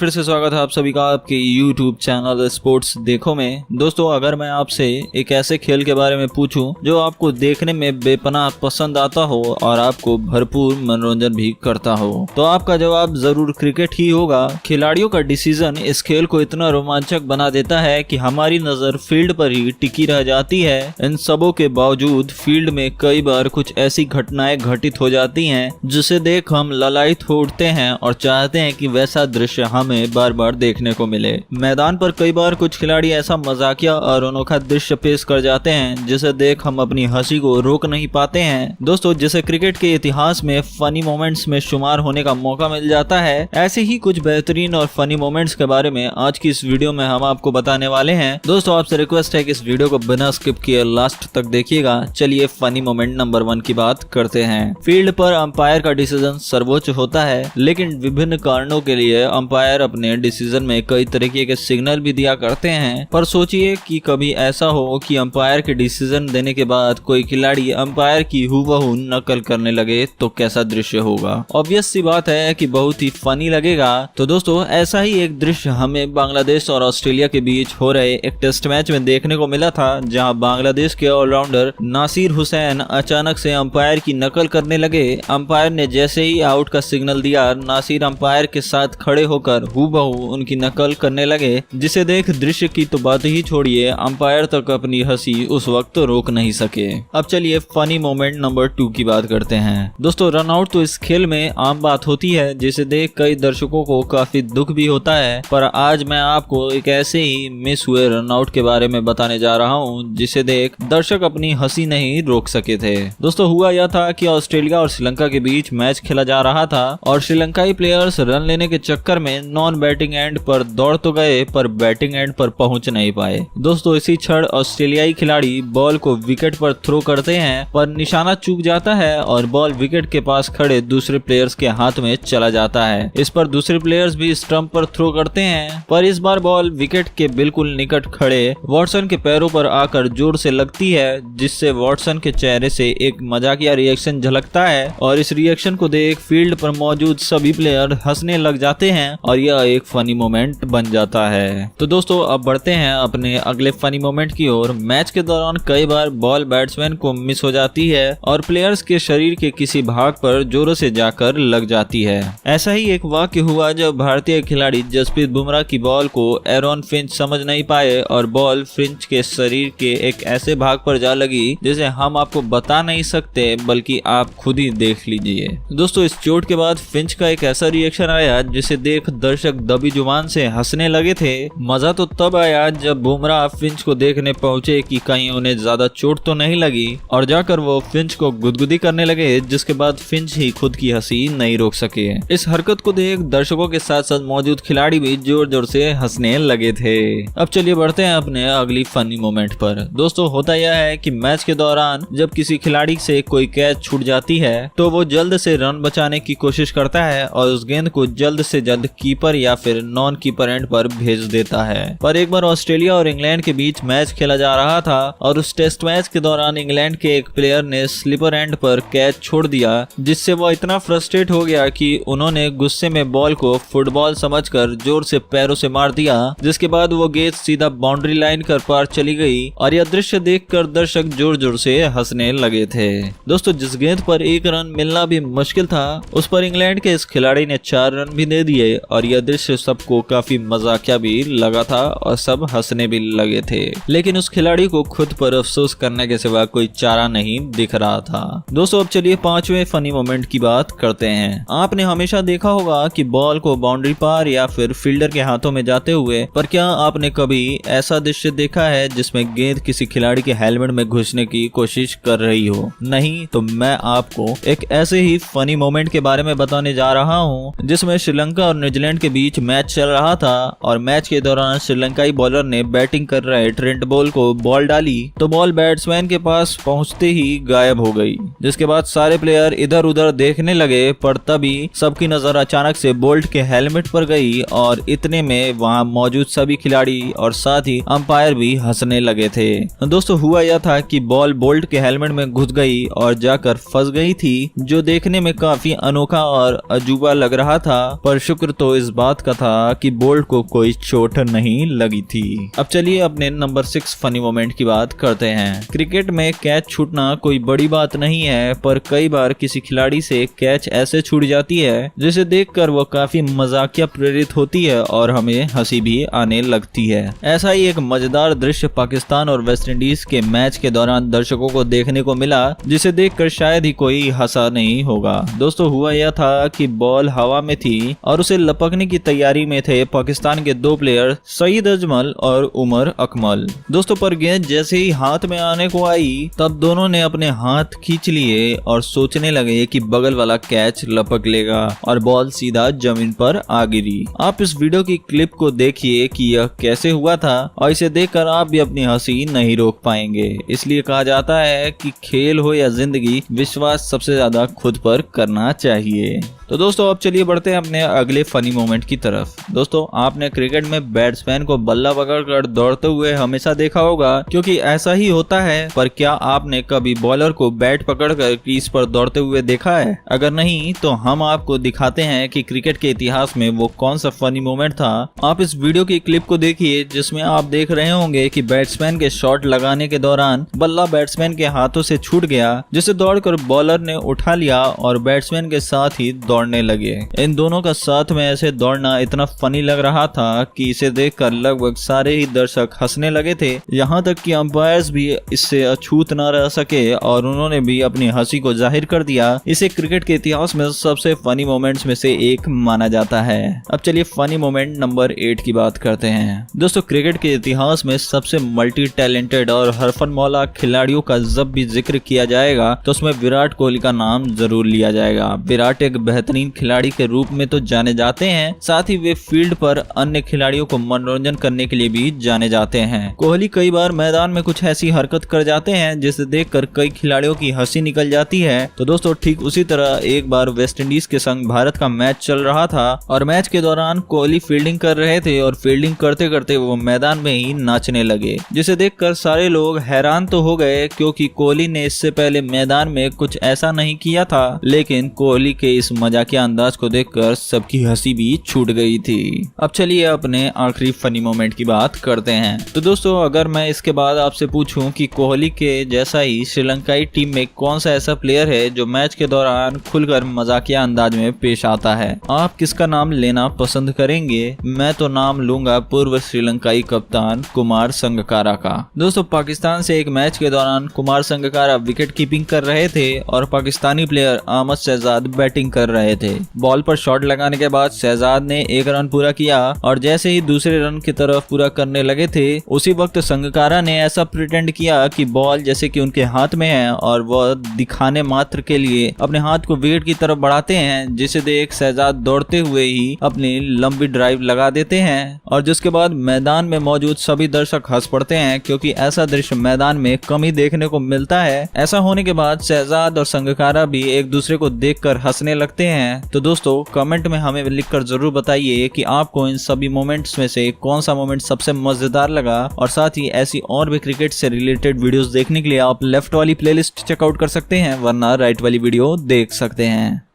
फिर से स्वागत है आप सभी का आपके YouTube चैनल स्पोर्ट्स देखो में। दोस्तों, अगर मैं आपसे एक ऐसे खेल के बारे में पूछूं जो आपको देखने में बेपनाह पसंद आता हो और आपको भरपूर मनोरंजन भी करता हो, तो आपका जवाब जरूर क्रिकेट ही होगा। खिलाड़ियों का डिसीजन इस खेल को इतना रोमांचक बना देता है कि हमारी नजर फील्ड पर ही टिकी रह जाती है। इन सबों के बावजूद फील्ड में कई बार कुछ ऐसी घटनाएं घटित हो जाती हैं जिसे देख हम ललायत हो उठते हैं और चाहते हैं कि वैसा दृश्य हमें बार बार देखने को मिले। मैदान पर कई बार कुछ खिलाड़ी ऐसा मजाकिया और अनोखा दृश्य पेश कर जाते हैं जिसे देख हम अपनी हंसी को रोक नहीं पाते हैं। दोस्तों, जिसे क्रिकेट के इतिहास में फनी मोमेंट्स में शुमार होने का मौका मिल जाता है, ऐसे ही कुछ बेहतरीन और फनी मोमेंट्स के बारे में आज की इस वीडियो में हम आपको बताने वाले हैं। दोस्तों, आपसे रिक्वेस्ट है कि इस वीडियो को बिना स्किप किए लास्ट तक देखिएगा। चलिए फनी मोमेंट नंबर 1 की बात करते हैं। फील्ड पर अंपायर का डिसीजन सर्वोच्च होता है, लेकिन विभिन्न कारणों के लिए अंपायर अपने डिसीजन में कई तरीके के सिग्नल भी दिया करते हैं। पर सोचिए कि कभी ऐसा हो कि अंपायर के डिसीजन देने के बाद कोई खिलाड़ी अंपायर की हूबहू नकल करने लगे तो कैसा दृश्य होगा। ऑब्वियस सी बात है कि बहुत ही फनी लगेगा। तो दोस्तों, ऐसा ही एक दृश्य हमें बांग्लादेश और ऑस्ट्रेलिया के बीच हो रहे एक टेस्ट मैच में देखने को मिला था, जहां बांग्लादेश के ऑलराउंडर नासिर हुसैन अचानक से अंपायर की नकल करने लगे। अंपायर ने जैसे ही आउट का सिग्नल दिया, नासिर अंपायर के साथ खड़े होकर हूबहू उनकी नकल करने लगे, जिसे देख दृश्य की तो बात ही छोड़िए, अंपायर तक अपनी हंसी उस वक्त रोक नहीं सके। अब चलिए फनी मोमेंट नंबर 2 की बात करते हैं। दोस्तों, रन आउट तो इस खेल में आम बात होती है, जिसे देख कई दर्शकों को काफी दुख भी होता है। पर आज मैं आपको एक ऐसे ही मिस हुए रन आउट के बारे में बताने जा रहा हूँ जिसे देख दर्शक अपनी हंसी नहीं रोक सके थे। दोस्तों, हुआ यह था कि ऑस्ट्रेलिया और श्रीलंका के बीच मैच खेला जा रहा था और श्रीलंकाई प्लेयर्स रन लेने के चक्कर में नॉन बैटिंग एंड पर दौड़ तो गए पर बैटिंग एंड पर पहुंच नहीं पाए। दोस्तों, इसी क्षण ऑस्ट्रेलियाई खिलाड़ी बॉल को विकेट पर थ्रो करते हैं, पर निशाना चूक जाता है और बॉल विकेट के पास खड़े दूसरे प्लेयर्स के हाथ में चला जाता है। इस पर दूसरे प्लेयर्स भी स्टंप पर थ्रो करते हैं, पर इस बार बॉल विकेट के बिल्कुल निकट खड़े वॉटसन के पैरों पर आकर जोर से लगती है, जिससे वॉटसन के चेहरे से एक मजाकिया रिएक्शन झलकता है और इस रिएक्शन को देख फील्ड पर मौजूद सभी प्लेयर हंसने लग जाते हैं और यह एक फनी मोमेंट बन जाता है। तो दोस्तों, अब बढ़ते हैं अपने अगले फनी मोमेंट की ओर। मैच के दौरान कई बार बॉल बैट्समैन को मिस हो जाती है और प्लेयर्स के शरीर के किसी भाग पर जोरों से जाकर लग जाती है। ऐसा ही एक वाक्य हुआ जब भारतीय खिलाड़ी जसप्रीत बुमराह की बॉल को एरॉन फिंच समझ नहीं पाए और बॉल फिंच के शरीर के एक ऐसे भाग पर जा लगी जिसे हम आपको बता नहीं सकते, बल्कि आप खुद ही देख लीजिए। दोस्तों, इस चोट के बाद फिंच का एक ऐसा रिएक्शन आया जिसे देख दर्शक दबी जुबान से हंसने लगे थे। मजा तो तब आया जब बुमराह फिंच को देखने पहुंचे कि कहीं उन्हें ज्यादा चोट तो नहीं लगी और जाकर वो फिंच को गुदगुदी करने लगे, जिसके बाद फिंच ही खुद की हंसी नहीं रोक सके। इस हरकत को देख दर्शकों के साथ साथ मौजूद खिलाड़ी भी जोर जोर से हंसने लगे थे। अब चलिए बढ़ते हैं अपने अगली फनी मोमेंट पर। दोस्तों, होता यह है कि मैच के दौरान जब किसी खिलाड़ी से कोई कैच छूट जाती है तो वो जल्द से रन बचाने की कोशिश करता है और उस गेंद को जल्द से जल्द कीपर या फिर नॉन कीपर एंड पर भेज देता है। पर एक बार ऑस्ट्रेलिया और इंग्लैंड के बीच मैच खेला जा रहा था और उस टेस्ट मैच के दौरान इंग्लैंड के एक प्लेयर ने स्लीपर एंड पर कैच छोड़ दिया, जिससे वो इतना फ्रस्ट्रेट हो गया कि उन्होंने गुस्से में बॉल को फुटबॉल समझकर जोर से पैरों से मार दिया, जिसके बाद वो गेंद सीधा बाउंड्री लाइन कर पार चली गई और यह दृश्य देखकर दर्शक जोर जोर से हंसने लगे थे। दोस्तों, जिस गेंद पर 1 रन मिलना भी मुश्किल था, उस पर इंग्लैंड के इस खिलाड़ी ने 4 रन भी दे दिए और यह दृश्य सबको काफी मजाकिया भी लगा था और सब हंसने भी लगे थे। लेकिन उस खिलाड़ी को खुद पर अफसोस करने के सिवा कोई चारा नहीं दिख रहा था। दोस्तों, अब चलिए 5वें फनी मोमेंट की बात करते हैं। आपने हमेशा देखा होगा कि बॉल को बाउंड्री पार या फिर फील्डर के हाथों में जाते हुए, पर क्या आपने कभी ऐसा दृश्य देखा है जिसमें गेंद किसी खिलाड़ी के हेलमेट में घुसने की कोशिश कर रही हो? नहीं तो मैं आपको एक ऐसे ही फनी मोमेंट के बारे में बताने जा रहा हूँ, जिसमें श्रीलंका और न्यूजीलैंड के बीच मैच चल रहा था और मैच के दौरान श्रीलंकाई बॉलर ने बैटिंग कर रहे ट्रेंट बोल्ट को बॉल डाली तो बॉल बैट्समैन के पास पहुंचते ही गायब हो गई, जिसके बाद सारे प्लेयर इधर उधर देखने लगे। पर तभी सबकी नजर अचानक से बोल्ट के हेलमेट पर गई और इतने में वहां मौजूद सभी खिलाड़ी और साथ ही अंपायर भी हंसने लगे थे। दोस्तों, हुआ यह था कि बॉल बोल्ट के हेलमेट में घुस गई और जाकर फंस गई थी, जो देखने में काफी अनोखा और अजूबा लग रहा था। पर शुक्र तो इस बात का था कि बोल्ट को कोई चोट नहीं लगी थी। अब चलिए अपने नंबर 6 फनी मोमेंट की बात करते हैं। क्रिकेट में कैच छूटना कोई बड़ी बात नहीं है, पर कई बार किसी खिलाड़ी से कैच ऐसे छूट जाती है जिसे देखकर वो काफी मजाकिया प्रेरित होती है और हमें हंसी भी आने लगती है। ऐसा ही एक मजेदार दृश्य पाकिस्तान और वेस्ट इंडीज के मैच के दौरान दर्शकों को देखने को मिला, जिसे देखकर शायद ही कोई हंसा नहीं होगा। दोस्तों हुआ यह था कि बॉल हवा में थी और उसे लपकने की तैयारी में थे पाकिस्तान के दो प्लेयर सईद अजमल और उमर अकमल। दोस्तों पर गेंद जैसे ही हाथ में आने को आई तब दोनों ने अपने हाथ खींच लिए और सोचने लगे कि बगल वाला कैच लपक लेगा और बॉल सीधा जमीन पर आ गिरी। आप इस वीडियो की क्लिप को देखिए कि यह कैसे हुआ था और इसे देखकर आप भी अपनी हंसी नहीं रोक पाएंगे। इसलिए कहा जाता है कि खेल हो या जिंदगी, विश्वास सबसे ज्यादा खुद पर करना चाहिए। तो दोस्तों अब चलिए बढ़ते हैं अपने अगले फनी मोमेंट की तरफ। दोस्तों आपने क्रिकेट में बैट्समैन को बल्ला पकड़कर दौड़ते हुए हमेशा देखा होगा, क्योंकि ऐसा ही होता है। पर क्या आपने कभी बॉलर को बैट पकड़कर क्रीज पर दौड़ते हुए देखा है? अगर नहीं तो हम आपको दिखाते हैं कि क्रिकेट के इतिहास में वो कौन सा फनी मोमेंट था। आप इस वीडियो की क्लिप को देखिए जिसमें आप देख रहे होंगे कि बैट्समैन के शॉट लगाने के दौरान बल्ला बैट्समैन के हाथों से छूट गया, जिसे दौड़कर बॉलर ने उठा लिया और बैट्समैन के साथ ही दौड़ने लगे। इन दोनों का साथ में ऐसे दौड़ना इतना फनी लग रहा था कि इसे देखकर लगभग सारे ही दर्शक हंसने लगे थे। यहाँ तक कि अंपायर्स भी इससे अछूत न रह सके और उन्होंने भी अपनी हंसी को जाहिर कर दिया। इसे क्रिकेट के इतिहास में सबसे फनी मोमेंट्स में से एक माना जाता है। अब चलिए फनी मोमेंट नंबर 8 की बात करते हैं। दोस्तों क्रिकेट के इतिहास में सबसे मल्टी टैलेंटेड और हरफनमौला खिलाड़ियों का जब भी जिक्र किया जाएगा तो उसमें विराट कोहली का नाम जरूर लिया जाएगा। विराट एक बेहतरीन खिलाड़ी के रूप में तो जाने जाते हैं, साथ ही वे फील्ड पर अन्य खिलाड़ियों को मनोरंजन करने के लिए भी जाने जाते हैं। कोहली कई बार मैदान में कुछ ऐसी हरकत कर जाते हैं जिसे देखकर कई खिलाड़ियों की हंसी निकल जाती है। तो दोस्तों ठीक उसी तरह एक बार वेस्ट इंडीज के संग भारत का मैच चल रहा था और मैच के दौरान कोहली फील्डिंग कर रहे थे और फील्डिंग करते करते वो मैदान में ही नाचने लगे, जिसे देखकर सारे लोग हैरान तो हो गए, क्योंकि कोहली ने इससे पहले मैदान में कुछ ऐसा नहीं किया था। लेकिन कोहली के इस मजाकिया अंदाज को देखकर सबकी हंसी भी छूट गई थी। अब चलिए अपने आखिरी फनी मोमेंट की बात करते हैं। तो दोस्तों अगर मैं इसके बाद आपसे पूछूं कि कोहली के जैसा ही श्रीलंकाई टीम में कौन सा ऐसा प्लेयर है जो मैच के दौरान खुलकर मजाकिया अंदाज में पेश आता है, आप किसका नाम लेना पसंद करेंगे? मैं तो नाम लूंगा पूर्व श्रीलंकाई कप्तान कुमार संगकारा का। दोस्तों पाकिस्तान से एक मैच के दौरान कुमार संगकारा विकेट कीपिंग कर रहे थे और पाकिस्तानी प्लेयर अहमद शहजाद बैटिंग कर रहे थे। बॉल पर शॉट लगाने के बाद शहजाद ने एक रन पूरा किया और जैसे ही दूसरे रन की तरफ पूरा करने लगे थे, उसी वक्त संगकारा ने ऐसा प्रिटेंड किया कि बॉल जैसे कि उनके हाथ में है और वह दिखाने मात्र के लिए अपने हाथ को विकेट की तरफ बढ़ाते हैं, जिसे देख शहजाद दौड़ते हुए ही अपनी लंबी ड्राइव लगा देते हैं और जिसके बाद मैदान में मौजूद सभी दर्शक हंस पड़ते हैं, क्योंकि ऐसा दृश्य मैदान में कम ही देखने को मिलता है। ऐसा होने के बाद शहजाद और संगकारा भी एक दूसरे को देखकर हंसने लगते हैं। तो दोस्तों कमेंट में हमें लिखकर जरूर बताइए कि आपको इन सभी मोमेंट्स में से कौन सा मोमेंट सबसे मजेदार लगा, और साथ ही ऐसी और भी क्रिकेट से रिलेटेड वीडियोस देखने के लिए आप लेफ्ट वाली प्लेलिस्ट चेकआउट कर सकते हैं, वरना राइट वाली वीडियो देख सकते हैं।